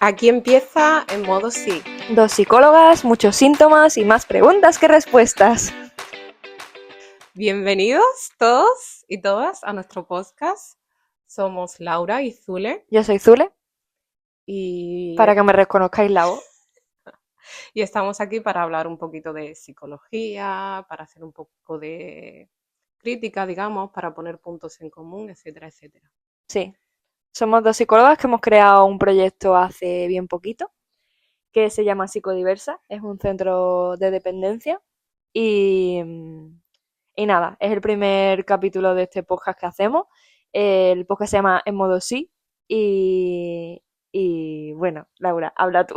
Aquí empieza en modo sí. Dos psicólogas, muchos síntomas y más preguntas que respuestas. Bienvenidos todos y todas a nuestro podcast. Somos Laura y Zule Yo soy Zule, y para que me reconozcáis la voz. estamos aquí para hablar un poquito de psicología, para hacer un poco de crítica, digamos, para poner puntos en común, etcétera, etcétera. Sí, somos dos psicólogas que hemos creado un proyecto hace bien poquito, que se llama Psicodiversa, es un centro de dependencia y nada, es el primer capítulo de este podcast que hacemos. El podcast se llama En modo sí y bueno, Laura, habla tú.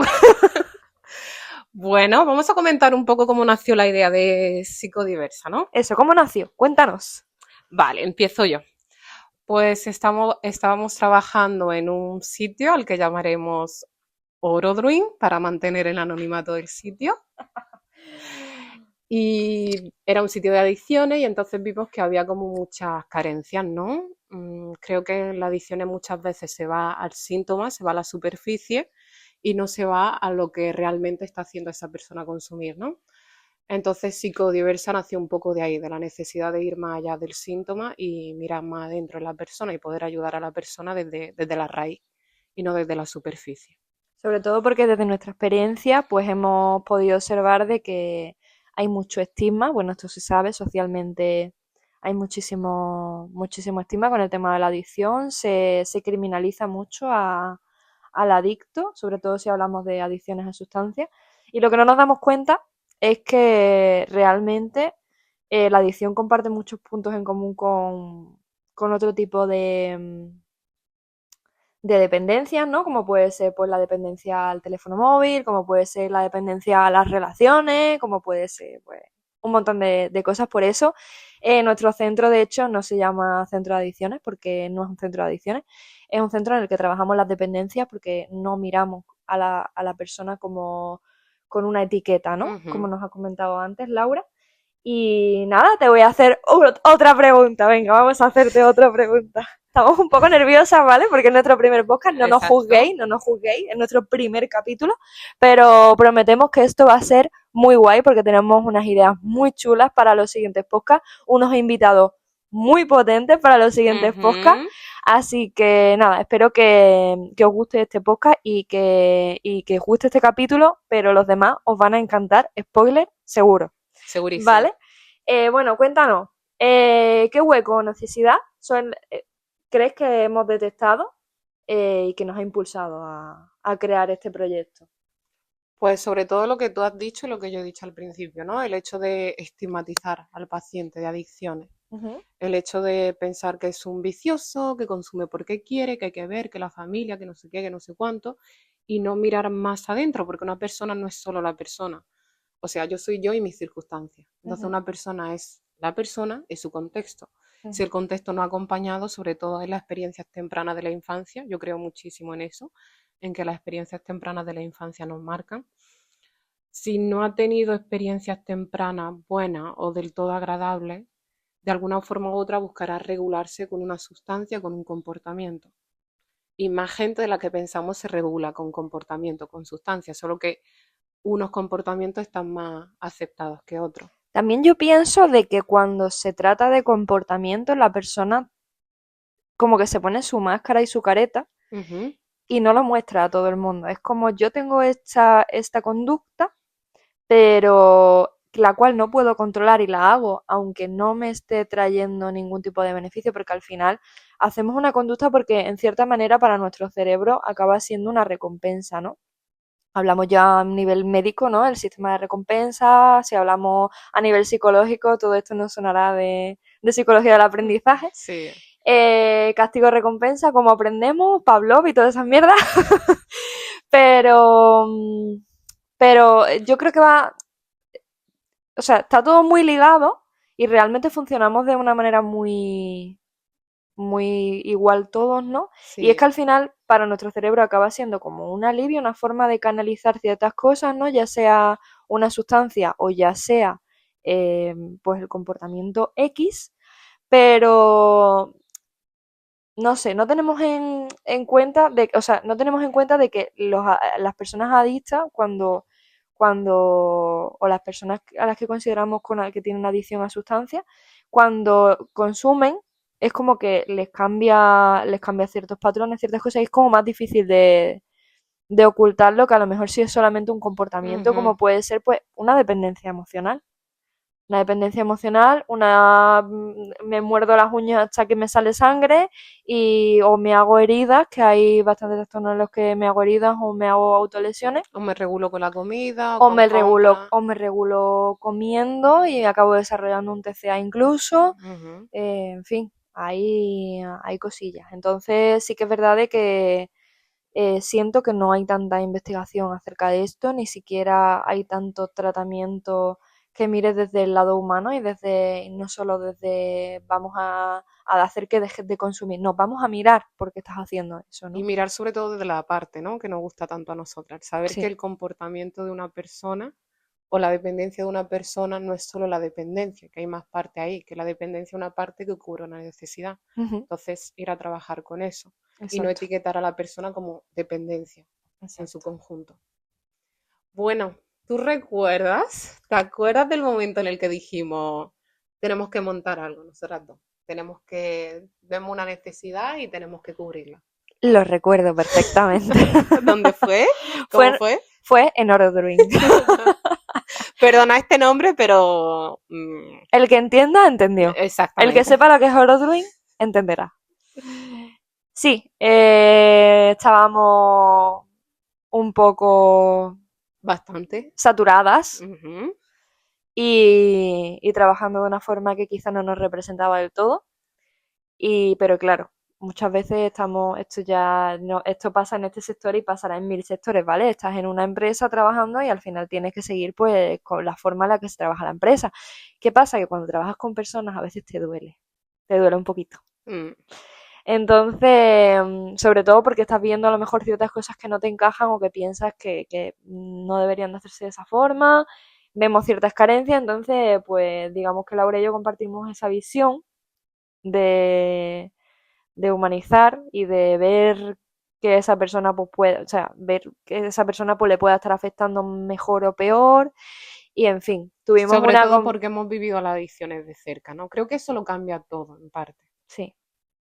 Bueno, vamos a comentar un poco cómo nació la idea de Psicodiversa, ¿no? Eso, ¿cómo nació? Cuéntanos. Vale, empiezo yo. Pues estábamos trabajando en un sitio al que llamaremos Orodruin para mantener el anonimato del sitio. Y era un sitio de adicciones y entonces vimos que había como muchas carencias, ¿no? Creo que en las adicciones muchas veces se va al síntoma, se va a la superficie y no se va a lo que realmente está haciendo esa persona consumir, ¿no? Entonces Psicodiversa nació un poco de ahí, de la necesidad de ir más allá del síntoma y mirar más adentro en la persona y poder ayudar a la persona desde la raíz y no desde la superficie. Sobre todo porque desde nuestra experiencia pues hemos podido observar de que hay mucho estigma, bueno, esto se sabe, socialmente hay muchísimo estigma con el tema de la adicción, se criminaliza mucho al adicto, sobre todo si hablamos de adicciones a sustancias, y lo que no nos damos cuenta es que realmente la adicción comparte muchos puntos en común con otro tipo de dependencias, ¿no? Como puede ser pues la dependencia al teléfono móvil, como puede ser la dependencia a las relaciones, como puede ser pues un montón de cosas. Por eso nuestro centro de hecho no se llama centro de adicciones porque no es un centro de adicciones, es un centro en el que trabajamos las dependencias porque no miramos a la persona como con una etiqueta, ¿no? Como nos ha comentado antes Laura. Y nada, te voy a hacer otra pregunta. Venga, vamos a hacerte otra pregunta. Estamos un poco nerviosas, ¿vale? Porque es nuestro primer podcast, no nos juzguéis, es nuestro primer capítulo, pero prometemos que esto va a ser muy guay porque tenemos unas ideas muy chulas para los siguientes podcasts, unos invitados muy potentes para los siguientes podcasts, así que nada, espero que os guste este podcast y que os guste este capítulo, pero los demás os van a encantar, spoiler, seguro. Segurísimo. ¿Vale? Bueno, cuéntanos, ¿qué hueco o necesidad crees que hemos detectado y que nos ha impulsado a crear este proyecto? Pues sobre todo lo que tú has dicho y lo que yo he dicho al principio, ¿no? El hecho de estigmatizar al paciente de adicciones. El hecho de pensar que es un vicioso, que consume porque quiere, que hay que ver, que la familia, que no sé qué, que no sé cuánto, y no mirar más adentro, porque una persona no es solo la persona. O sea, yo soy yo y mis circunstancias. Entonces una persona es la persona y su contexto. Si el contexto no ha acompañado, sobre todo en las experiencias tempranas de la infancia, yo creo muchísimo en eso, en que las experiencias tempranas de la infancia nos marcan. Si no ha tenido experiencias tempranas buenas o del todo agradables, de alguna forma u otra buscará regularse con una sustancia, con un comportamiento. Y más gente de la que pensamos se regula con comportamiento, con sustancias, solo que unos comportamientos están más aceptados que otros. También yo pienso de que cuando se trata de comportamiento, la persona como que se pone su máscara y su careta y no lo muestra a todo el mundo. Es como yo tengo esta conducta, pero la cual no puedo controlar y la hago aunque no me esté trayendo ningún tipo de beneficio, porque al final hacemos una conducta porque en cierta manera para nuestro cerebro acaba siendo una recompensa, ¿no? Hablamos ya a nivel médico, ¿no? El sistema de recompensa, si hablamos a nivel psicológico, todo esto nos sonará de psicología del aprendizaje. Sí. Castigo-recompensa, como aprendemos, Pavlov y todas esas mierdas. pero, pero yo creo que va, o sea, está todo muy ligado y realmente funcionamos de una manera muy igual todos, ¿no? Sí. Y es que al final para nuestro cerebro acaba siendo como un alivio, una forma de canalizar ciertas cosas, ¿no? Ya sea una sustancia o ya sea pues el comportamiento X, pero no sé, no tenemos en cuenta de, o sea, no tenemos en cuenta de que las personas adictas o las personas a las que consideramos que tienen adicción a sustancias, cuando consumen, es como que les cambia ciertos patrones, ciertas cosas, y es como más difícil de ocultarlo, que a lo mejor si es solamente un comportamiento, como puede ser pues una dependencia emocional. Una dependencia emocional, me muerdo las uñas hasta que me sale sangre o me hago heridas, que hay bastantes trastornos en los que me hago heridas o me hago autolesiones. O me regulo con la comida, o con compras. O me regulo comiendo y acabo desarrollando un TCA incluso. En fin, hay cosillas. Entonces sí que es verdad de que siento que no hay tanta investigación acerca de esto, ni siquiera hay tanto tratamiento que mire desde el lado humano no solo desde vamos a hacer que dejes de consumir, no, vamos a mirar por qué estás haciendo eso, Y ¿no? mirar sobre todo desde la parte, ¿no? Que nos gusta tanto a nosotras. Saber que Sí, el comportamiento de una persona o la dependencia de una persona no es solo la dependencia, que hay más parte ahí, que la dependencia es una parte que cubre una necesidad. ujú, Entonces, ir a trabajar con eso y no exacto, etiquetar a la persona como dependencia en su exacto. conjunto. Bueno, ¿tú recuerdas? ¿Te acuerdas del momento en el que dijimos, tenemos que montar algo, nosotras dos? Vemos una necesidad y tenemos que cubrirla. Lo recuerdo perfectamente. ¿Dónde fue? ¿Cómo Fue, fue? fue en Orodruin. Perdona este nombre, pero El que entienda, entendió. El que exactamente. sepa lo que es Orodruin, entenderá. Sí, estábamos un poco Bastante. saturadas Ujú. y trabajando de una forma que quizá no nos representaba del todo. Pero claro, muchas veces esto ya no, esto pasa en este sector y pasará en mil sectores, ¿vale? Estás en una empresa trabajando y al final tienes que seguir pues con la forma en la que se trabaja la empresa. ¿Qué pasa? Que cuando trabajas con personas a veces te duele un poquito. Mm. Entonces, sobre todo porque estás viendo a lo mejor ciertas cosas que no te encajan o que piensas que no deberían de hacerse de esa forma, vemos ciertas carencias, entonces, pues digamos que Laura y yo compartimos esa visión de, de humanizar y de ver que esa persona pues puede, o sea, ver que esa persona pues le pueda estar afectando mejor o peor y en fin, tuvimos Sobre todo porque hemos vivido las adicciones de cerca, ¿no? Creo que eso lo cambia todo, en parte. sí,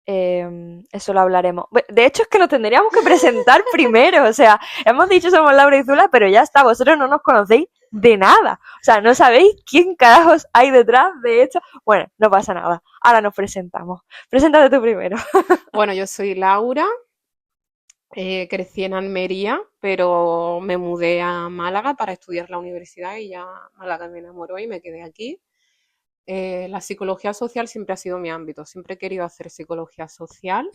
eso lo hablaremos. De hecho, es que nos tendríamos que presentar primero. O sea, hemos dicho somos Laura y Zula, pero ya está, vosotros no nos conocéis de nada. O sea, no sabéis quién carajos hay detrás de esto. Bueno, no pasa nada. Ahora nos presentamos. Preséntate tú primero. Bueno, yo soy Laura, crecí en Almería, pero me mudé a Málaga para estudiar la universidad y ya Málaga me enamoró y me quedé aquí. La psicología social siempre ha sido mi ámbito, siempre he querido hacer psicología social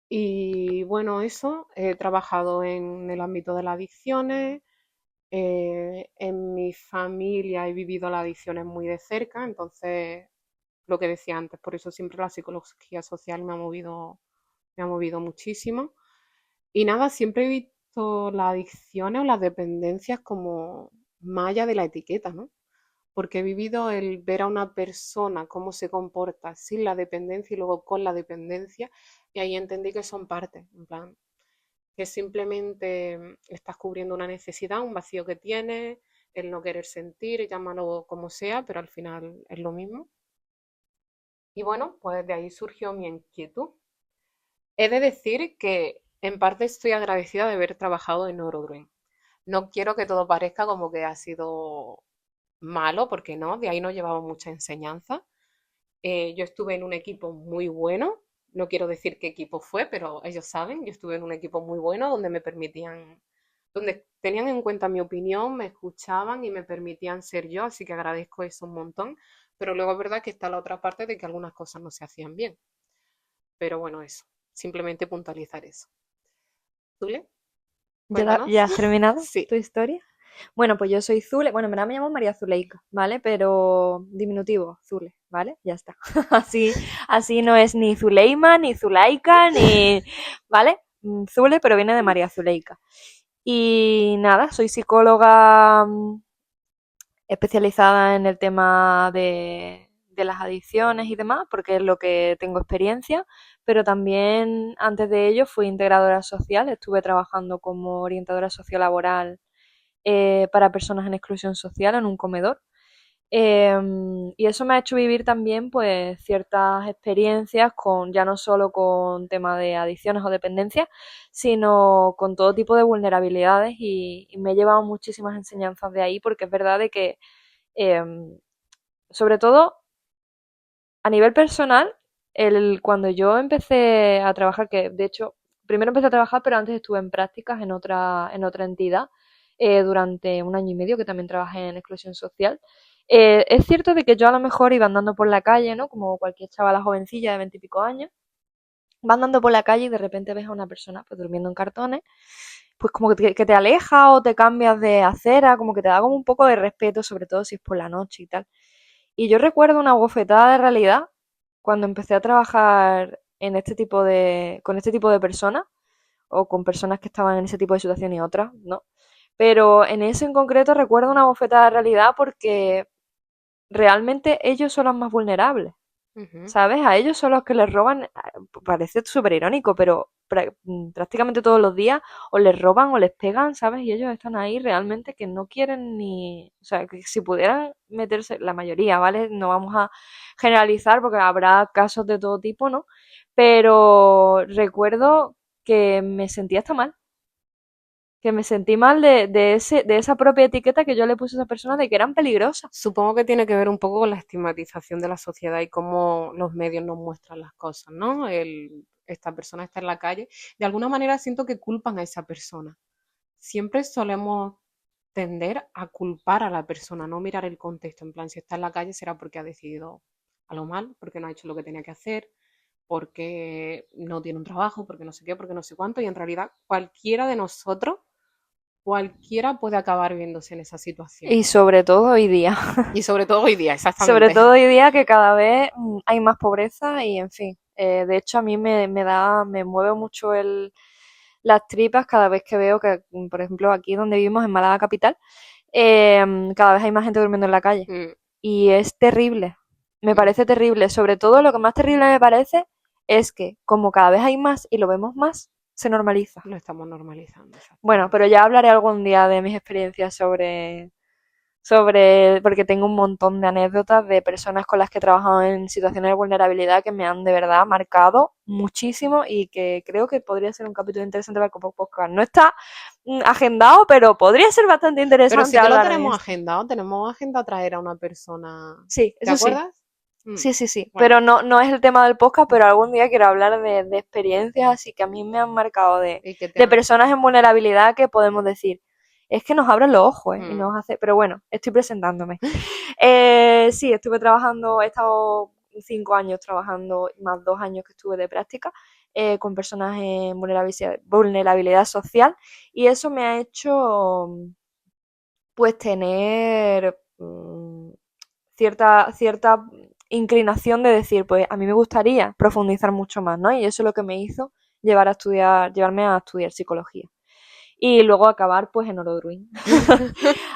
y bueno, eso, he trabajado en el ámbito de las adicciones, en mi familia he vivido las adicciones muy de cerca, entonces lo que decía antes, por eso siempre la psicología social me ha movido muchísimo. Y nada, siempre he visto las adicciones o las dependencias como más allá de la etiqueta, ¿no? Porque he vivido el ver a una persona cómo se comporta sin la dependencia y luego con la dependencia, y ahí entendí que son partes, en plan, que simplemente estás cubriendo una necesidad, un vacío que tienes, el no querer sentir, llámalo como sea, pero al final es lo mismo. Y bueno, pues de ahí surgió mi inquietud. He de decir que en parte estoy agradecida de haber trabajado en Eurogreen. No quiero que todo parezca como que ha sido malo, porque no, de ahí no llevaba mucha enseñanza. Yo estuve en un equipo muy bueno, no quiero decir qué equipo fue, pero ellos saben, yo estuve en un equipo muy bueno donde me permitían, donde tenían en cuenta mi opinión, me escuchaban y me permitían ser yo, así que agradezco eso un montón. Pero luego es verdad que está la otra parte de que algunas cosas no se hacían bien. Pero bueno, eso, simplemente puntualizar eso. ¿Zule? ¿Ya Cuéntanos. has terminado Sí. tu historia? Bueno, pues yo soy Zule. Bueno, en verdad me llamo María Zuleika, ¿vale? Pero diminutivo, Zule, ¿vale? Ya está. Así no es ni Zuleima, ni Zulaika, ni... ¿Vale? Zule, pero viene de María Zuleika. Y nada, soy psicóloga especializada en el tema de las adicciones y demás, porque es lo que tengo experiencia, pero también antes de ello fui integradora social, estuve trabajando como orientadora sociolaboral para personas en exclusión social en un comedor. Y eso me ha hecho vivir también pues ciertas experiencias con ya no solo con tema de adicciones o dependencias, sino con todo tipo de vulnerabilidades y me he llevado muchísimas enseñanzas de ahí porque es verdad de que sobre todo a nivel personal, cuando yo empecé a trabajar, que de hecho primero empecé a trabajar pero antes estuve en prácticas en otra entidad durante un año y medio que también trabajé en exclusión social. Es cierto de que yo a lo mejor iba andando por la calle, ¿no? Como cualquier chavala jovencilla de 20 y pico años, va andando por la calle y de repente ves a una persona pues durmiendo en cartones, pues como que te aleja o te cambias de acera, como que te da como un poco de respeto, sobre todo si es por la noche y tal. Y yo recuerdo una bofetada de realidad cuando empecé a trabajar en con este tipo de personas, o con personas que estaban en ese tipo de situación y otras, ¿no? Pero en ese en concreto recuerdo una bofetada de realidad porque realmente ellos son los más vulnerables, Ujú. ¿sabes? A ellos son los que les roban, parece súper irónico, pero prácticamente todos los días o les roban o les pegan, ¿sabes? Y ellos están ahí realmente que no quieren ni, o sea, que si pudieran meterse, la mayoría, ¿vale? No vamos a generalizar porque habrá casos de todo tipo, ¿no? Pero recuerdo que me sentía hasta mal, que me sentí mal de esa propia etiqueta que yo le puse a esa persona de que eran peligrosas. Supongo que tiene que ver un poco con la estigmatización de la sociedad y cómo los medios nos muestran las cosas, ¿no? Esta persona está en la calle. De alguna manera siento que culpan a esa persona. Siempre solemos tender a culpar a la persona, no mirar el contexto. En plan, si está en la calle será porque ha decidido a lo mal, porque no ha hecho lo que tenía que hacer, porque no tiene un trabajo, porque no sé qué, porque no sé cuánto. Y en realidad cualquiera de nosotros, cualquiera puede acabar viéndose en esa situación. Y sobre todo hoy día. Y sobre todo hoy día, Sobre exactamente. todo hoy día que cada vez hay más pobreza y en fin. De hecho a mí me mueve mucho las tripas cada vez que veo que, por ejemplo, aquí donde vivimos en Málaga capital, cada vez hay más gente durmiendo en la calle. Mm, Y es terrible. Me mm, parece terrible. Sobre todo lo que más terrible me parece es que como cada vez hay más y lo vemos más, se normaliza. lo estamos normalizando, Bueno, exactamente. pero ya hablaré algún día de mis experiencias porque tengo un montón de anécdotas de personas con las que he trabajado en situaciones de vulnerabilidad que me han de verdad marcado muchísimo y que creo que podría ser un capítulo interesante para el podcast. No está agendado, pero podría ser bastante Pero interesante sí que lo hablar de tenemos esto. agendado, tenemos agenda traer a una persona. Sí, ¿Te eso sí. acuerdas? Mm, Sí, sí, sí. bueno, Pero no es el tema del podcast, pero algún día quiero hablar de experiencias así que a mí me han marcado ¿y qué te de han? personas en vulnerabilidad que podemos decir. Es que nos abren los ojos, ¿eh? Y Mm, nos hace. Pero bueno, estoy presentándome. Sí, estuve trabajando, he estado 5 años trabajando, más 2 años que estuve de práctica, con personas en vulnerabilidad social, y eso me ha hecho pues tener cierta inclinación de decir, pues a mí me gustaría profundizar mucho más, ¿no? Y eso es lo que me hizo llevarme a estudiar psicología. Y luego acabar pues en Orodruin.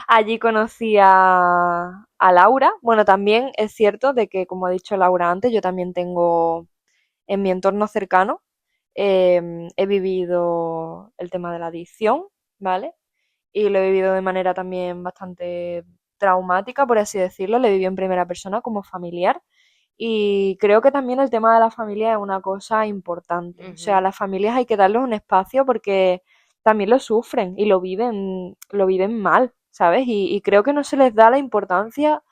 Allí conocí a Laura. Bueno, también es cierto de que, como ha dicho Laura antes, yo también tengo en mi entorno cercano, he vivido el tema de la adicción, ¿vale? Y lo he vivido de manera también bastante traumática, por así decirlo. Lo he vivido en primera persona como familiar. Y creo que también el tema de la familia es una cosa importante. O sea, a ujú. las familias hay que darles un espacio porque también lo sufren y lo viven mal, ¿sabes? Y creo que no se les da la importancia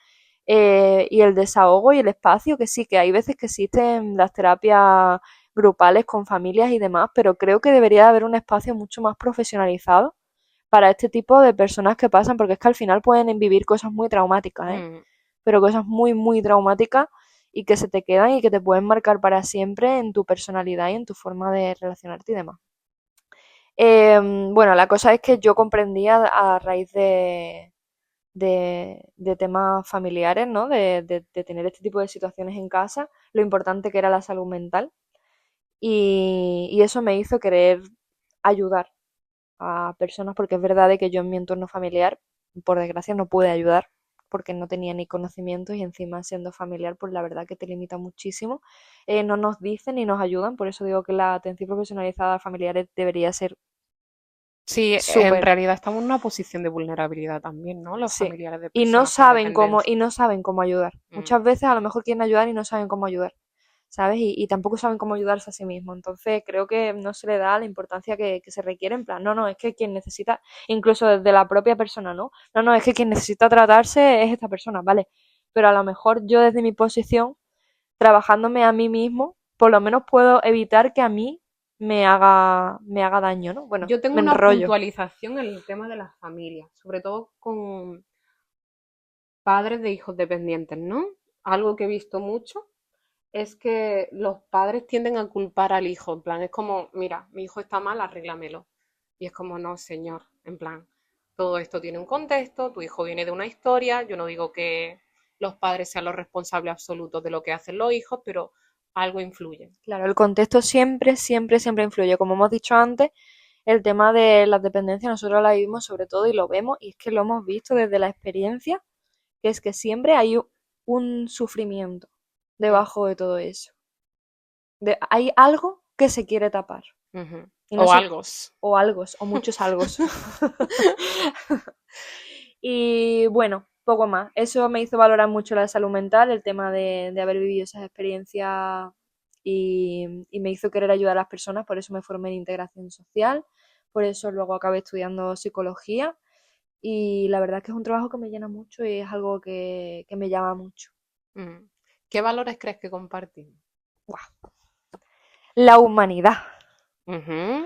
y el desahogo y el espacio que sí, que hay veces que existen las terapias grupales con familias y demás, pero creo que debería haber un espacio mucho más profesionalizado para este tipo de personas que pasan, porque es que al final pueden vivir cosas muy traumáticas, ¿eh? Mm. Pero cosas muy, muy traumáticas y que se te quedan y que te pueden marcar para siempre en tu personalidad y en tu forma de relacionarte y demás. Bueno, la cosa es que yo comprendía a raíz de temas familiares, ¿no? De tener este tipo de situaciones en casa, lo importante que era la salud mental y eso me hizo querer ayudar a personas porque es verdad de que yo en mi entorno familiar, por desgracia, no pude ayudar porque no tenía ni conocimientos y encima siendo familiar, pues la verdad que te limita muchísimo. No nos dicen ni nos ayudan, por eso digo que la atención profesionalizada a familiares debería ser Sí, en súper, realidad estamos en una posición de vulnerabilidad también, ¿no? Los sí. familiares de Y no personas con saben cómo, dependencia. y no saben cómo ayudar. Mm. Muchas veces a lo mejor quieren ayudar y no saben cómo ayudar. ¿Sabes? Y tampoco saben cómo ayudarse a sí mismos. Entonces creo que no se le da la importancia que se requiere. En plan, no, no, es que quien necesita, incluso desde la propia persona, ¿no? No, no, es que quien necesita tratarse es esta persona, ¿vale? Pero a lo mejor yo desde mi posición, trabajándome a mí mismo, por lo menos puedo evitar que a mí me haga daño, ¿no? Bueno, Yo tengo me una enrollo. puntualización en el tema de las familias, sobre todo con padres de hijos dependientes, ¿no? Algo que he visto mucho es que los padres tienden a culpar al hijo, en plan, es como, mira, mi hijo está mal, arréglamelo. Y es como, no, señor, en plan, todo esto tiene un contexto, tu hijo viene de una historia, yo no digo que los padres sean los responsables absolutos de lo que hacen los hijos, pero algo influye. Claro, el contexto siempre, siempre, siempre influye. Como hemos dicho antes, el tema de las dependencias nosotros la vivimos sobre todo y lo vemos y es que lo hemos visto desde la experiencia, que es que siempre hay un sufrimiento Mm, debajo de todo eso. Hay algo que se quiere tapar. ujú. Y no O sé, algo. o algos, o muchos algos. Y bueno, poco más. Eso me hizo valorar mucho la salud mental, el tema de haber vivido esas experiencias y me hizo querer ayudar a las personas, por eso me formé en integración social, por eso luego acabé estudiando psicología y la verdad es que es un trabajo que me llena mucho y es algo que me llama mucho. Mm. ¿Qué valores crees que compartimos? ¡Guau! La humanidad. Ujú.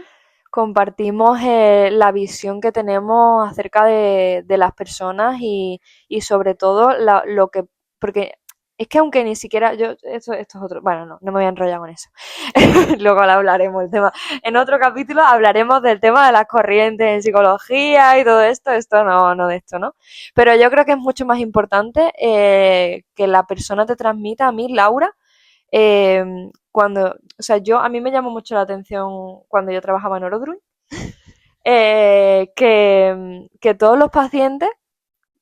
Compartimos la visión que tenemos acerca de las personas y sobre todo lo que, porque es que aunque ni siquiera, esto es otro, bueno, no me voy a enrollar con eso, luego lo hablaremos el tema, en otro capítulo hablaremos del tema de las corrientes en psicología y todo esto no de esto, ¿no? Pero yo creo que es mucho más importante que la persona te transmita, a mí, Laura, o sea, a mí me llamó mucho la atención cuando yo trabajaba en Orodruin, que todos los pacientes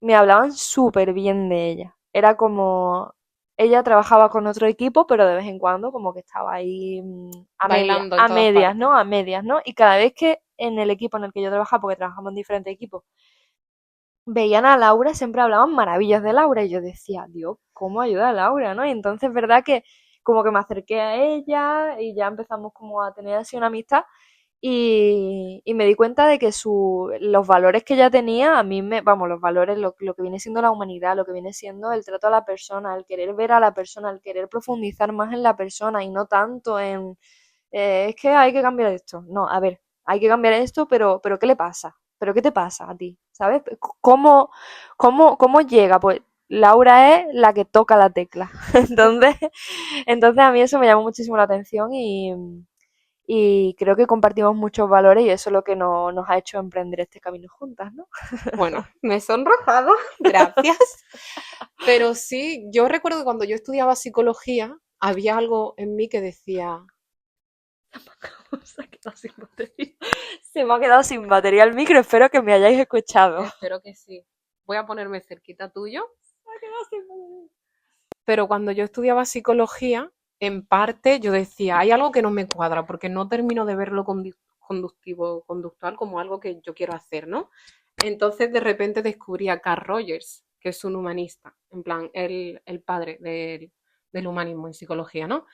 me hablaban súper bien de ella. Era como, ella trabajaba con otro equipo, pero de vez en cuando como que estaba ahí Bailando en a todas medias, partes. ¿no? A medias, ¿no? Y cada vez que en el equipo en el que yo trabajaba, porque trabajamos en diferentes equipos, veían a Laura, siempre hablaban maravillas de Laura y yo decía, Dios, ¿cómo ayuda a Laura, no? Y entonces es verdad que como que me acerqué a ella y ya empezamos como a tener así una amistad y me di cuenta de que los valores que ella tenía, a mí vamos, los valores, lo que viene siendo la humanidad, lo que viene siendo el trato a la persona, el querer ver a la persona, el querer profundizar más en la persona y no tanto en, es que hay que cambiar esto. No, a ver, hay que cambiar esto, pero ¿qué le pasa? ¿Pero qué te pasa a ti? ¿Sabes? ¿Cómo llega? Pues Laura es la que toca la tecla. Entonces, entonces a mí eso me llamó muchísimo la atención y creo que compartimos muchos valores y eso es lo que nos ha hecho emprender este camino juntas, ¿no? Bueno, me he sonrojado, gracias. Pero sí, yo recuerdo que cuando yo estudiaba psicología, había algo en mí que decía, Se ha quedado sin batería. Se me ha quedado sin batería el micro, espero que me hayáis escuchado. espero que sí, voy a ponerme cerquita tuyo, Se ha quedado sin batería. pero cuando yo estudiaba psicología, en parte yo decía, hay algo que no me cuadra porque no termino de verlo conductivo, conductual como algo que yo quiero hacer, ¿no? Entonces de repente descubrí a Carl Rogers, que es un humanista, en plan, el padre del humanismo en psicología, ¿no?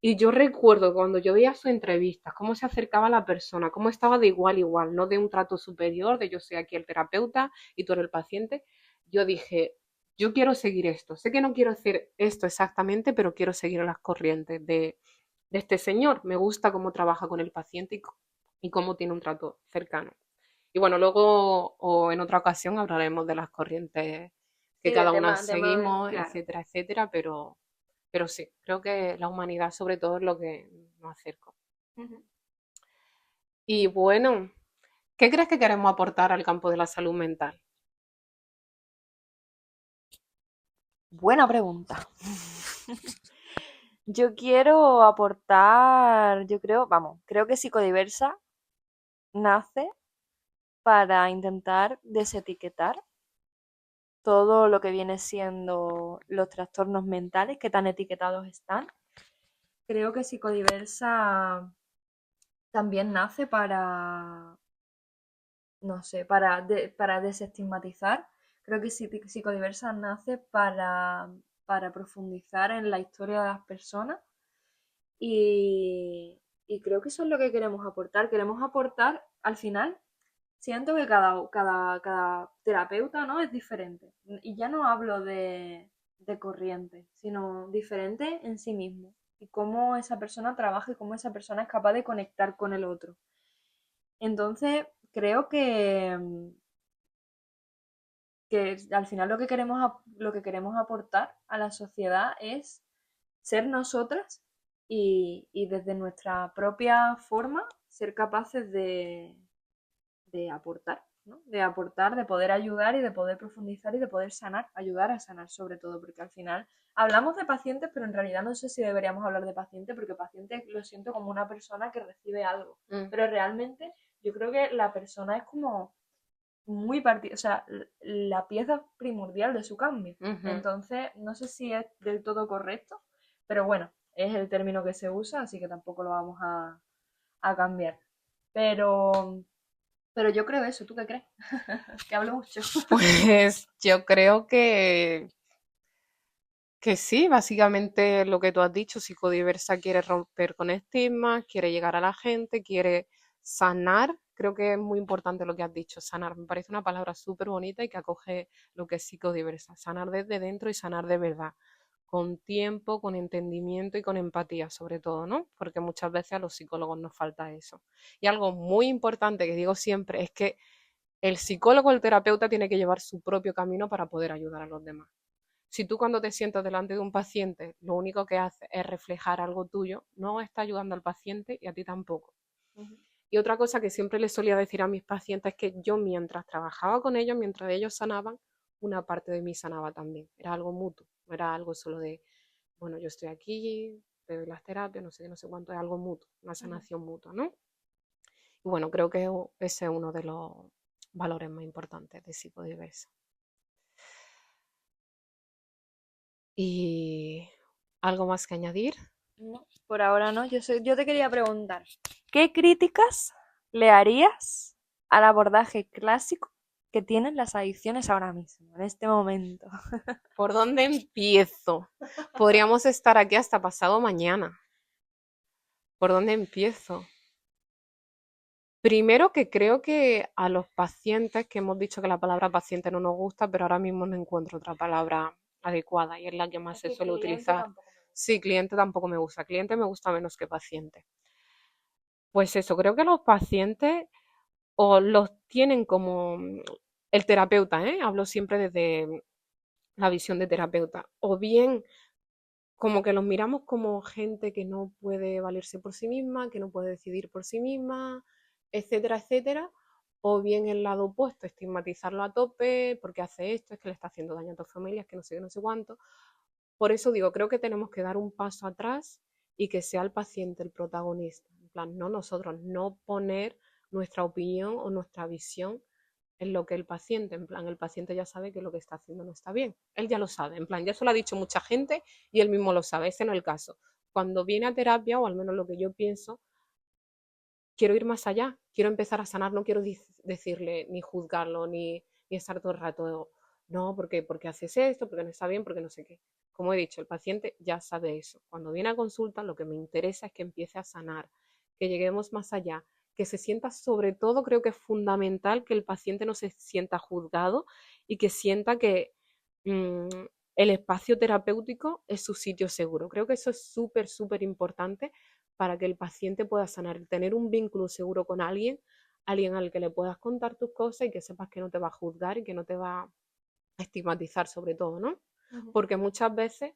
Y yo recuerdo cuando yo veía sus entrevistas, cómo se acercaba a la persona, cómo estaba de igual a igual, no de un trato superior, de yo soy aquí el terapeuta y tú eres el paciente. Yo dije, yo quiero seguir esto. Sé que no quiero hacer esto exactamente, pero quiero seguir las corrientes de este señor. Me gusta cómo trabaja con el paciente y cómo tiene un trato cercano. Y bueno, luego o en otra ocasión hablaremos de las corrientes que Sí, de cada una tema, seguimos, claro. etcétera, etcétera, pero sí, creo que la humanidad sobre todo es lo que nos acerca. Ujú. Y bueno, ¿qué crees que queremos aportar al campo de la salud mental? Buena pregunta. Yo quiero aportar, yo creo, vamos, creo que Psicodiversa nace para intentar desetiquetar todo lo que viene siendo los trastornos mentales que tan etiquetados están. Creo que Psicodiversa también nace para, no sé, para desestigmatizar. Creo que Psicodiversa nace para profundizar en la historia de las personas y creo que eso es lo que queremos aportar. Queremos aportar, al final, siento que cada terapeuta, ¿no? es diferente. Y ya no hablo de corriente, sino diferente en sí mismo. Y cómo esa persona trabaja y cómo esa persona es capaz de conectar con el otro. Entonces, creo que al final lo que queremos aportar a la sociedad es ser nosotras y desde nuestra propia forma ser capaces de aportar, ¿no? De aportar, de poder ayudar y de poder profundizar y de poder sanar, ayudar a sanar sobre todo, porque al final hablamos de pacientes, pero en realidad no sé si deberíamos hablar de paciente, porque paciente lo siento como una persona que recibe algo, pero realmente yo creo que la persona es como muy partida, o sea, la pieza primordial de su cambio. Entonces, no sé si es del todo correcto, pero bueno, es el término que se usa, así que tampoco lo vamos a cambiar. Pero, pero yo creo eso, ¿tú qué crees? Que hablo mucho. Pues yo creo que sí, básicamente lo que tú has dicho, Psicodiversa quiere romper con estigmas, quiere llegar a la gente, quiere sanar. Creo que es muy importante lo que has dicho, sanar. Me parece una palabra súper bonita y que acoge lo que es psicodiversa. Sanar desde dentro y sanar de verdad. Con tiempo, con entendimiento y con empatía, sobre todo, ¿no? Porque muchas veces a los psicólogos nos falta eso. Y algo muy importante que digo siempre es que el psicólogo, el terapeuta, tiene que llevar su propio camino para poder ayudar a los demás. Si tú cuando te sientas delante de un paciente lo único que haces es reflejar algo tuyo, no está ayudando al paciente y a ti tampoco. Y otra cosa que siempre les solía decir a mis pacientes es que yo mientras trabajaba con ellos, mientras ellos sanaban, una parte de mí sanaba también. Era algo mutuo, no era algo solo de, bueno, yo estoy aquí, te doy las terapias, no sé qué, no sé cuánto, es algo mutuo, una sanación mutua, ¿no? Y bueno, creo que ese es uno de los valores más importantes de Psicodiversa. ¿Y algo más que añadir? No, por ahora no. Yo te quería preguntar, ¿qué críticas le harías al abordaje clásico que tienen las adicciones ahora mismo, en este momento? ¿Por dónde empiezo? Podríamos estar aquí hasta pasado mañana. ¿Por dónde empiezo? Primero que creo que a los pacientes, que hemos dicho que la palabra paciente no nos gusta, pero ahora mismo no encuentro otra palabra adecuada y es la que más se suele utilizar. Sí, cliente tampoco me gusta. Cliente me gusta menos que paciente. Pues eso, creo que los pacientes o los tienen como el terapeuta, ¿eh? Hablo siempre desde la visión de terapeuta. O bien como que los miramos como gente que no puede valerse por sí misma, que no puede decidir por sí misma, etcétera, etcétera. O bien el lado opuesto, estigmatizarlo a tope, porque hace esto, es que le está haciendo daño a tu familia, es que no sé qué, no sé cuánto. Por eso digo, creo que tenemos que dar un paso atrás y que sea el paciente el protagonista. En plan, no nosotros, no poner nuestra opinión o nuestra visión en lo que el paciente, en plan, el paciente ya sabe que lo que está haciendo no está bien. Él ya lo sabe, en plan, ya se lo ha dicho mucha gente y él mismo lo sabe. Ese no es el caso. Cuando viene a terapia, o al menos lo que yo pienso, quiero ir más allá, quiero empezar a sanar, no quiero decirle ni juzgarlo, ni estar todo el rato, no, porque haces esto, porque no está bien, porque no sé qué. Como he dicho, el paciente ya sabe eso. Cuando viene a consulta, lo que me interesa es que empiece a sanar, que lleguemos más allá, que se sienta, sobre todo, creo que es fundamental que el paciente no se sienta juzgado y que sienta que mmm, el espacio terapéutico es su sitio seguro. Creo que eso es súper, súper importante para que el paciente pueda sanar, tener un vínculo seguro con alguien, alguien al que le puedas contar tus cosas y que sepas que no te va a juzgar y que no te va a estigmatizar sobre todo, ¿no? Porque muchas veces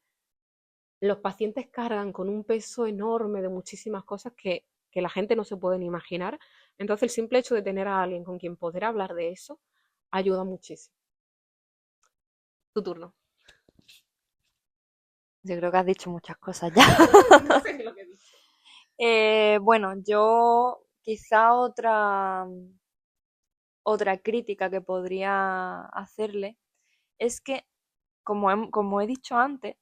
los pacientes cargan con un peso enorme de muchísimas cosas que la gente no se puede ni imaginar. Entonces el simple hecho de tener a alguien con quien poder hablar de eso ayuda muchísimo. Tu turno. Yo creo que has dicho muchas cosas ya. No sé lo que he dicho. Bueno, yo quizá otra crítica que podría hacerle es que, como he dicho antes,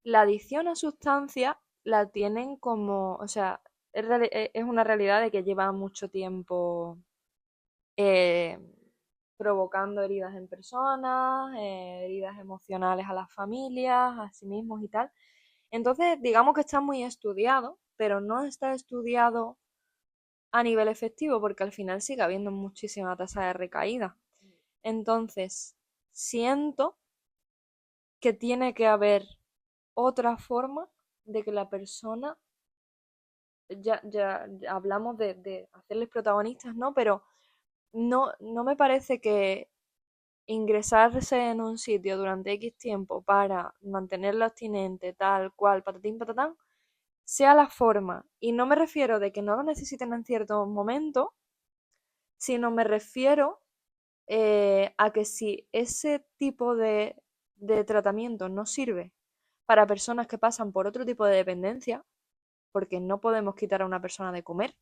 la adicción a sustancias la tienen como, o sea, es una realidad de que lleva mucho tiempo eh, provocando heridas en personas, heridas emocionales a las familias, a sí mismos y tal. Entonces, digamos que está muy estudiado, pero no está estudiado a nivel efectivo porque al final sigue habiendo muchísima tasa de recaída. Entonces, siento que tiene que haber otra forma de que la persona, ya hablamos de hacerles protagonistas, ¿no? Pero no me parece que ingresarse en un sitio durante X tiempo para mantenerlo abstinente, tal cual, patatín, patatán, sea la forma. Y no me refiero de que no lo necesiten en cierto momento, sino me refiero a que si ese tipo de tratamiento no sirve para personas que pasan por otro tipo de dependencia, porque no podemos quitar a una persona de comer,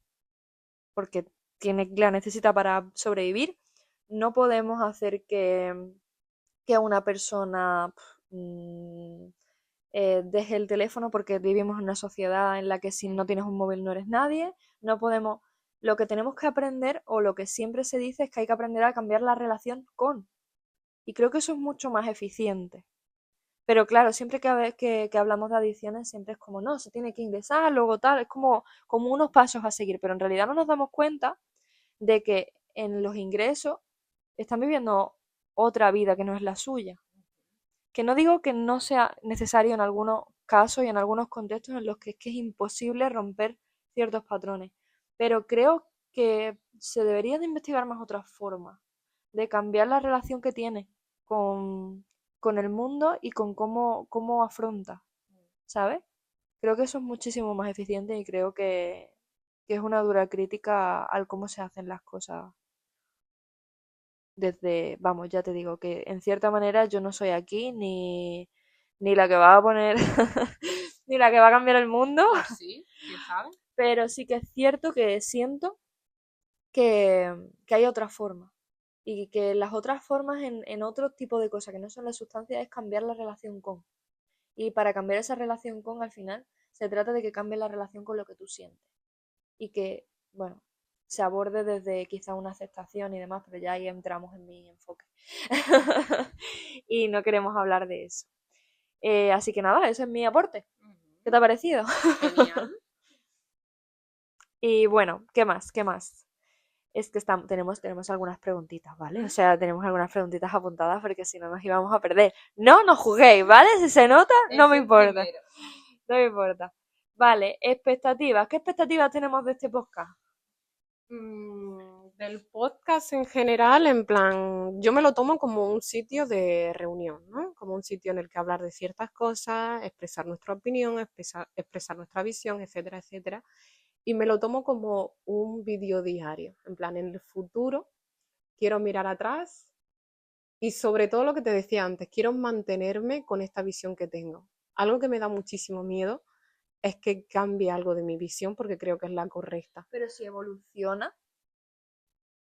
porque la necesita para sobrevivir, no podemos hacer que una persona deje el teléfono porque vivimos en una sociedad en la que si no tienes un móvil no eres nadie, no podemos... Lo que tenemos que aprender, o lo que siempre se dice, es que hay que aprender a cambiar la relación con. Y creo que eso es mucho más eficiente. Pero claro, siempre que hablamos de adicciones, siempre es como, no, se tiene que ingresar, luego tal, es como unos pasos a seguir, pero en realidad no nos damos cuenta de que en los ingresos están viviendo otra vida que no es la suya. Que no digo que no sea necesario en algunos casos y en algunos contextos en los que es imposible romper ciertos patrones, pero creo que se debería de investigar más otras formas de cambiar la relación que tiene con, con el mundo y con cómo afronta, ¿sabes? Creo que eso es muchísimo más eficiente y creo que es una dura crítica al cómo se hacen las cosas desde, vamos, ya te digo que en cierta manera yo no soy aquí ni la que va a poner, ni la que va a cambiar el mundo, Sí, ¿quién sabe? pero sí que es cierto que siento que hay otra forma y que las otras formas en otro tipo de cosas que no son las sustancias es cambiar la relación con. Y para cambiar esa relación con, al final, se trata de que cambie la relación con lo que tú sientes. Y que, bueno, se aborde desde quizá una aceptación y demás, pero ya ahí entramos en mi enfoque. Y no queremos hablar de eso. Así que nada, ese es mi aporte. ¿Qué te ha parecido? Genial. Y bueno, ¿qué más? ¿Qué más? Es que tenemos algunas preguntitas, ¿vale? O sea, tenemos algunas preguntitas apuntadas porque si no nos íbamos a perder. No nos juguéis, ¿vale? Si se nota, no me importa. No me importa. Vale, expectativas. ¿Qué expectativas tenemos de este podcast? Del podcast en general, en plan, yo me lo tomo como un sitio de reunión, ¿no? Como un sitio en el que hablar de ciertas cosas, expresar nuestra opinión, expresar nuestra visión, etcétera, etcétera. Y me lo tomo como un vídeo diario, en plan, en el futuro quiero mirar atrás y sobre todo lo que te decía antes, quiero mantenerme con esta visión que tengo. Algo que me da muchísimo miedo es que cambie algo de mi visión porque creo que es la correcta. Pero si evoluciona.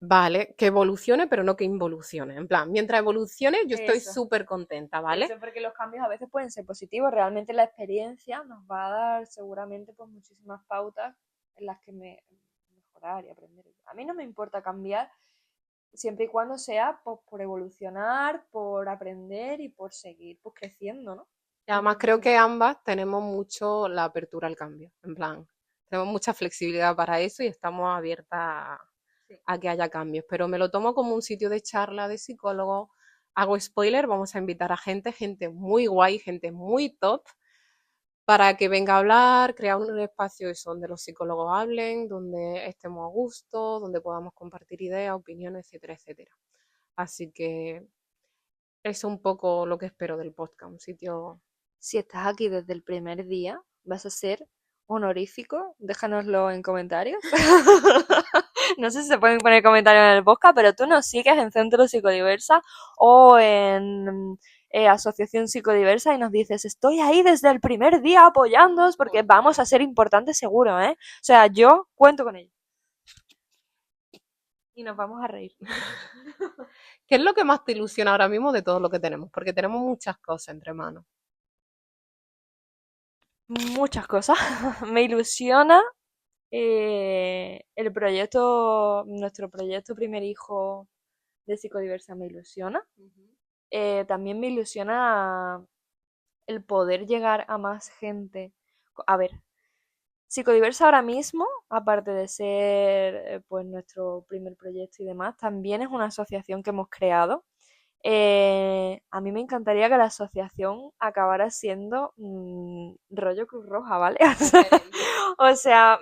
Vale, que evolucione, pero no que involucione. En plan, mientras evolucione, yo estoy Eso. súper contenta, ¿vale? Eso, porque los cambios a veces pueden ser positivos. Realmente la experiencia nos va a dar seguramente pues muchísimas pautas en las que mejorar y aprender. A mí no me importa cambiar siempre y cuando sea pues, por evolucionar, por aprender y por seguir pues creciendo, ¿no? Y además creo que ambas tenemos mucho la apertura al cambio. En plan, tenemos mucha flexibilidad para eso y estamos abiertas Sí. a que haya cambios. Pero me lo tomo como un sitio de charla de psicólogo. Hago spoiler, vamos a invitar a gente muy guay, gente muy top, para que venga a hablar, crear un espacio eso, donde los psicólogos hablen, donde estemos a gusto, donde podamos compartir ideas, opiniones, etcétera, etcétera. Así que eso es un poco lo que espero del podcast, un sitio... Si estás aquí desde el primer día, vas a ser honorífico. Déjanoslo en comentarios. No sé si se pueden poner comentarios en el podcast, pero tú nos sigues en Centro Psicodiversa o en Asociación Psicodiversa y nos dices, estoy ahí desde el primer día apoyándoos porque vamos a ser importantes seguro, ¿eh? O sea, yo cuento con ello. Y nos vamos a reír. ¿Qué es lo que más te ilusiona ahora mismo de todo lo que tenemos? Porque tenemos muchas cosas entre manos. Muchas cosas. Me ilusiona nuestro proyecto Primer Hijo de Psicodiversa me ilusiona. También me ilusiona el poder llegar a más gente. A ver, Psicodiversa ahora mismo, aparte de ser pues nuestro primer proyecto y demás, también es una asociación que hemos creado. A mí me encantaría que la asociación acabara siendo rollo Cruz Roja, ¿vale? O sea,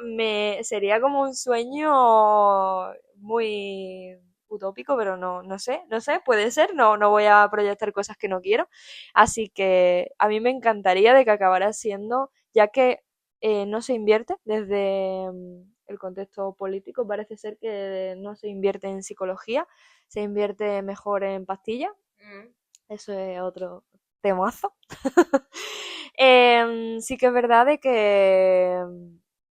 sería como un sueño muy utópico, pero no sé, puede ser, no voy a proyectar cosas que no quiero. Así que a mí me encantaría de que acabara siendo, ya que no se invierte desde el contexto político, parece ser que no se invierte en psicología, se invierte mejor en pastillas. Eso es otro temazo. Sí que es verdad de que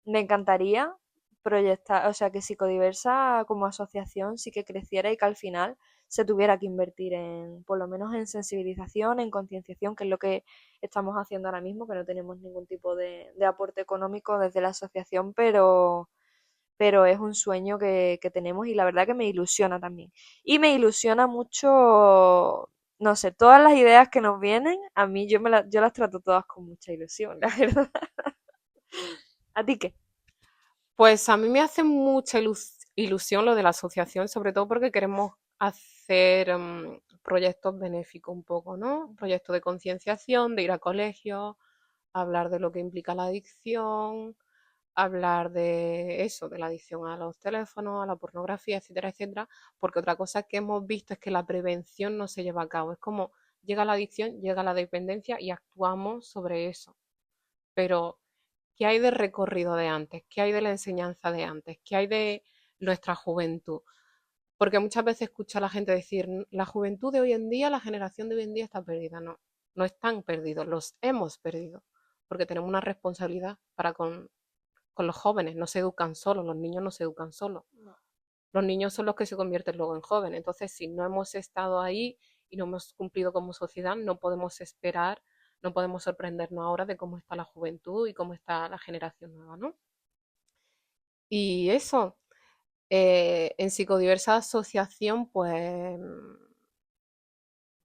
me encantaría proyectar, o sea, que Psicodiversa como asociación sí que creciera y que al final se tuviera que invertir en, por lo menos en sensibilización, en concienciación, que es lo que estamos haciendo ahora mismo, que no tenemos ningún tipo de aporte económico desde la asociación, pero es un sueño que tenemos y la verdad que me ilusiona también. Y me ilusiona mucho, no sé, todas las ideas que nos vienen, a mí yo las trato todas con mucha ilusión, la verdad. ¿A ti qué? Pues a mí me hace mucha ilusión lo de la asociación, sobre todo porque queremos hacer proyectos benéficos un poco, ¿no? Proyectos de concienciación, de ir a colegios, hablar de lo que implica la adicción, hablar de eso, de la adicción a los teléfonos, a la pornografía, etcétera, etcétera, porque otra cosa que hemos visto es que la prevención no se lleva a cabo. Es como llega la adicción, llega la dependencia y actuamos sobre eso. Pero ¿qué hay de recorrido de antes? ¿Qué hay de la enseñanza de antes? ¿Qué hay de nuestra juventud? Porque muchas veces escucho a la gente decir, la juventud de hoy en día, la generación de hoy en día está perdida. No, no están perdidos, los hemos perdido, porque tenemos una responsabilidad para con los jóvenes, no se educan solos, los niños no se educan solos. No. Los niños son los que se convierten luego en jóvenes. Entonces, si no hemos estado ahí y no hemos cumplido como sociedad, no podemos esperar, no podemos sorprendernos ahora de cómo está la juventud y cómo está la generación nueva, ¿no? Y eso, en Psicodiversa Asociación, pues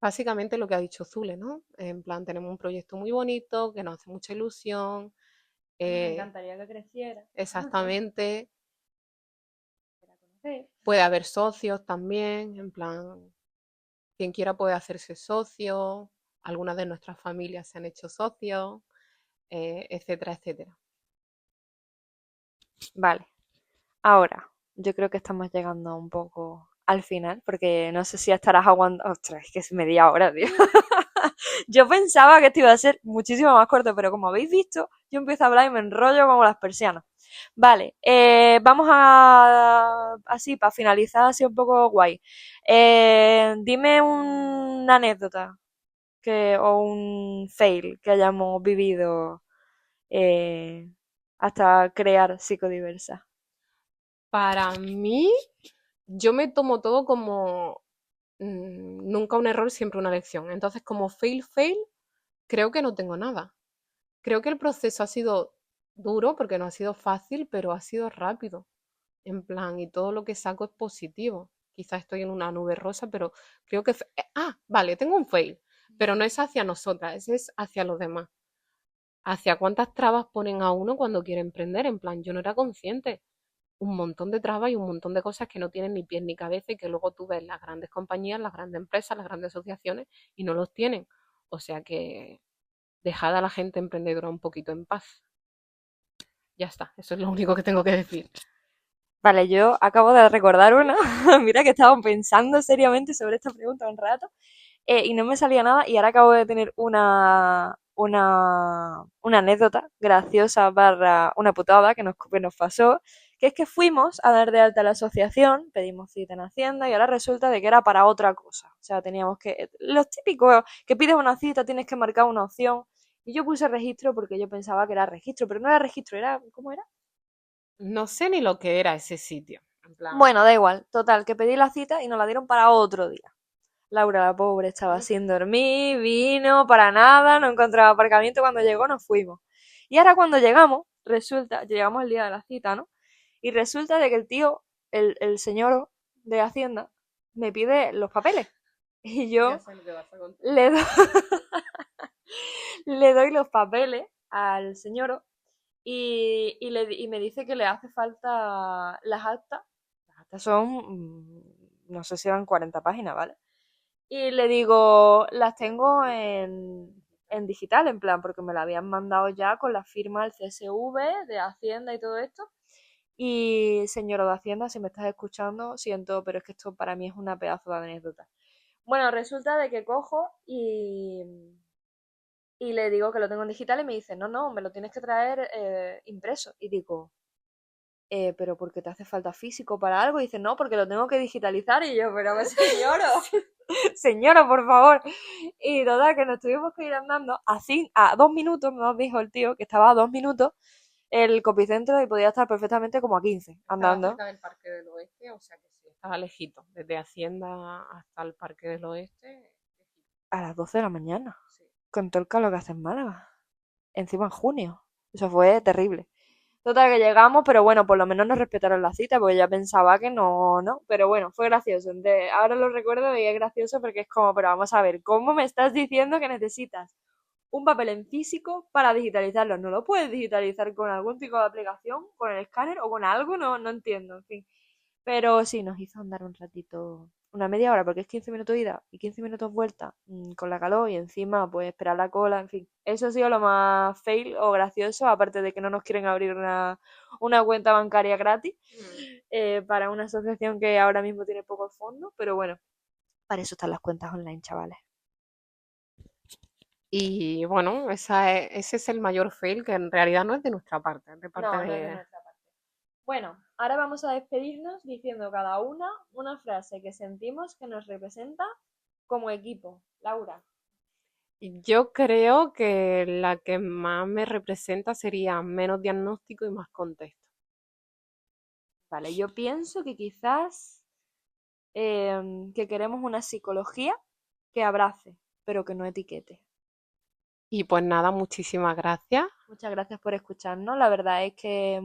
básicamente lo que ha dicho Zule, ¿no? En plan, tenemos un proyecto muy bonito, que nos hace mucha ilusión, Nos eh, encantaría que creciera. exactamente. Sí. Puede haber socios también, en plan, quien quiera puede hacerse socio, algunas de nuestras familias se han hecho socios, etcétera, etcétera. Vale, ahora yo creo que estamos llegando un poco al final, porque no sé si estarás aguantando. Ostras, es que es media hora, tío. Yo pensaba que esto iba a ser muchísimo más corto, pero como habéis visto, yo empiezo a hablar y me enrollo como las persianas. Vale, vamos a, así, para finalizar, así un poco guay. Dime una anécdota o un fail que hayamos vivido eh, hasta crear Psicodiversa. Para mí, yo me tomo todo como nunca un error, siempre una lección. Entonces, como fail, fail, creo que no tengo nada. Creo que el proceso ha sido duro porque no ha sido fácil, pero ha sido rápido. En plan, y todo lo que saco es positivo. Quizás estoy en una nube rosa, pero creo que... vale, tengo un fail, pero no es hacia nosotras, ese es hacia los demás. Hacia cuántas trabas ponen a uno cuando quiere emprender. En plan, yo no era consciente. Un montón de trabas y un montón de cosas que no tienen ni pies ni cabeza y que luego tú ves las grandes compañías, las grandes empresas, las grandes asociaciones y no los tienen. O sea que dejad a la gente emprendedora un poquito en paz. Ya está, eso es lo único que tengo que decir. Vale, yo acabo de recordar una. Mira que estaba pensando seriamente sobre esta pregunta un rato y no me salía nada y ahora acabo de tener una anécdota graciosa barra una putada que nos pasó, que es que fuimos a dar de alta a la asociación, pedimos cita en Hacienda y ahora resulta de que era para otra cosa. O sea, teníamos que, los típicos que pides una cita, tienes que marcar una opción y yo puse registro porque yo pensaba que era registro, pero no era registro, ¿cómo era? No sé ni lo que era ese sitio. plan... Bueno, da igual. Total, que pedí la cita y nos la dieron para otro día. Laura, la pobre, estaba sin dormir, vino para nada, no encontraba aparcamiento. Cuando llegó nos fuimos. Y ahora cuando llegamos, llegamos el día de la cita, ¿no? Y resulta de que el tío, el señor de Hacienda, me pide los papeles. Y yo Ya sé lo que vas a contar. le doy los papeles al señor y me dice que le hace falta las actas. Las actas son, no sé si eran 40 páginas, ¿vale? Y le digo, las tengo en digital, en plan, porque me la habían mandado ya con la firma del CSV, de Hacienda y todo esto. Y señora de Hacienda, si me estás escuchando, siento, pero es que esto para mí es una pedazo de anécdota. Bueno, resulta de que cojo y le digo que lo tengo en digital y me dice, no, no, me lo tienes que traer impreso. Y digo, pero ¿por qué te hace falta físico para algo? Y dice, no, porque lo tengo que digitalizar. Y yo, pero señora, señora, por favor. Y total, que nos tuvimos que ir andando así, a 2 minutos, nos dijo el tío, que estaba a 2 minutos el copicentro y podía estar perfectamente como a 15 andando. Estaba cerca del Parque del Oeste, o sea que sí, estaba lejito, desde Hacienda hasta el Parque del Oeste. A las 12 de la mañana, Sí. con todo el calor que hace en Málaga. Encima en junio. Eso fue terrible. Total, que llegamos, pero bueno, por lo menos nos respetaron la cita, porque ya pensaba que no, no. Pero bueno, fue gracioso. Ahora lo recuerdo y es gracioso porque es como, pero vamos a ver, ¿cómo me estás diciendo que necesitas un papel en físico para digitalizarlo? ¿No lo puedes digitalizar con algún tipo de aplicación, con el escáner o con algo? No, no entiendo, en fin. Pero sí, nos hizo andar un ratito, una media hora, porque es 15 minutos ida y 15 minutos vuelta, con la calor y encima pues esperar la cola, en fin. Eso ha sido lo más fail o gracioso, aparte de que no nos quieren abrir una cuenta bancaria gratis para una asociación que ahora mismo tiene pocos fondos, pero bueno, para eso están las cuentas online, chavales. Y bueno, ese es el mayor fail, que en realidad no es de nuestra parte, es de parte No, no es de nuestra parte. Bueno, ahora vamos a despedirnos diciendo cada una frase que sentimos que nos representa como equipo. Laura. Yo creo que la que más me representa sería menos diagnóstico y más contexto. Vale, yo pienso que quizás que queremos una psicología que abrace, pero que no etiquete. Y pues nada, muchísimas gracias. Muchas gracias por escucharnos. La verdad es que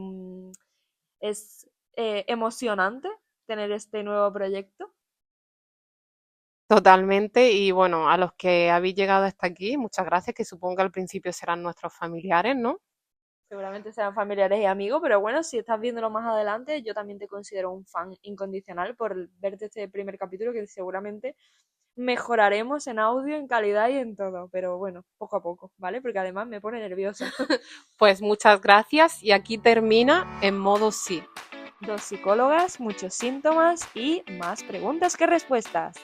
es emocionante tener este nuevo proyecto. Totalmente. Y bueno, a los que habéis llegado hasta aquí, muchas gracias, que supongo que al principio serán nuestros familiares, ¿no? Seguramente sean familiares y amigos, pero bueno, si estás viéndolo más adelante, yo también te considero un fan incondicional por verte este primer capítulo, que seguramente mejoraremos en audio, en calidad y en todo, pero bueno, poco a poco, ¿vale? Porque además me pone nerviosa. Pues muchas gracias y aquí termina en modo sí. 2 psicólogas, muchos síntomas y más preguntas que respuestas.